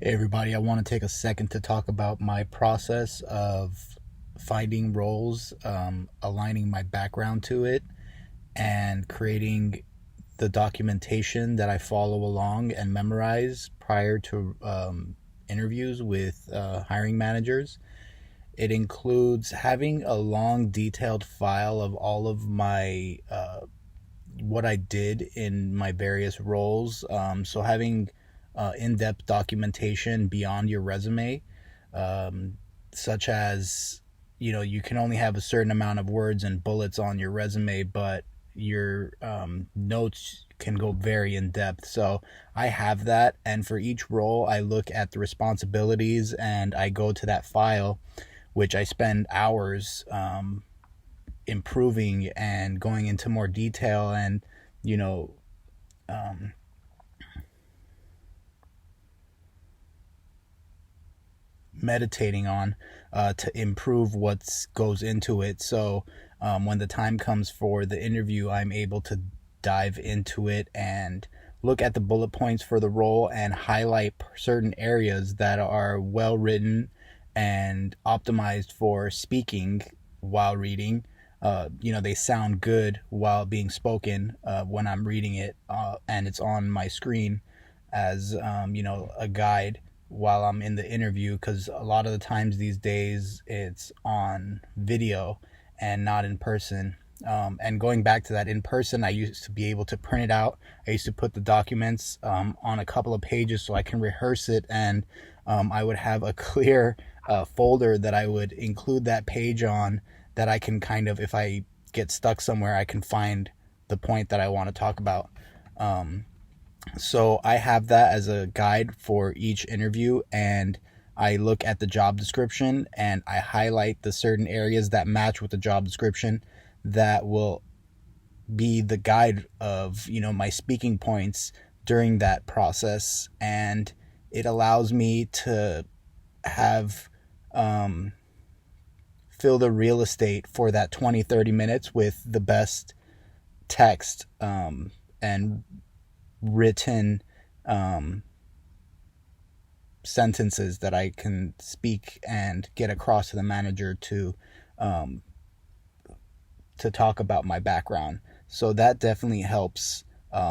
Hey everybody, I want to take a second to talk about my process of finding roles, aligning my background to it, and creating the documentation that I follow along and memorize prior to interviews with hiring managers. It includes having a long, detailed file of all of my what I did in my various roles. So having in-depth documentation beyond your resume, um, such as you can only have a certain amount of words and bullets on your resume, but your notes can go very in depth. So I have that, and for each role, I look at the responsibilities and I go to that file, which I spend hours improving and going into more detail and you know um, meditating on to improve what goes into it. So when the time comes for the interview, I'm able to dive into it and look at the bullet points for the role and highlight certain areas that are well written and optimized for speaking while reading. They sound good while being spoken when I'm reading it, and it's on my screen as a guide while I'm in the interview, because a lot of the times these days it's on video and not in person. And going back to that, in person, I used to be able to print it out. I used to put the documents on a couple of pages so I can rehearse it, and I would have a clear folder that I would include that page on, that I can kind of, if I get stuck somewhere, I can find the point that I want to talk about. So I have that as a guide for each interview, and I look at the job description and I highlight the certain areas that match with the job description that will be the guide of my speaking points during that process. And it allows me to have fill the real estate for that 20-30 minutes with the best text and written sentences that I can speak and get across to the manager to talk about my background. So that definitely helps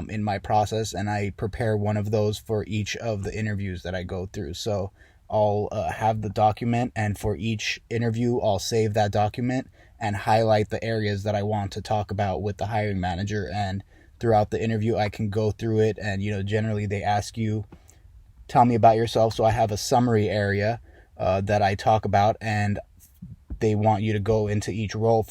in my process, and I prepare one of those for each of the interviews that I go through. So I'll have the document, and for each interview, I'll save that document and highlight the areas that I want to talk about with the hiring manager. And throughout the interview, I can go through it, and generally they ask you, tell me about yourself. So I have a summary area that I talk about, and they want you to go into each role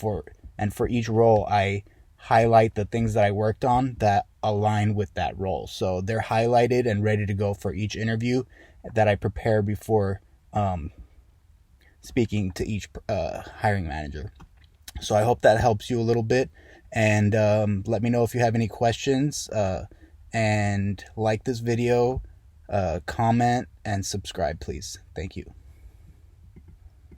and for each role, I highlight the things that I worked on that align with that role. So they're highlighted and ready to go for each interview that I prepare before speaking to each hiring manager. So I hope that helps you a little bit. And let me know if you have any questions. And like this video, comment, and subscribe, please. Thank you.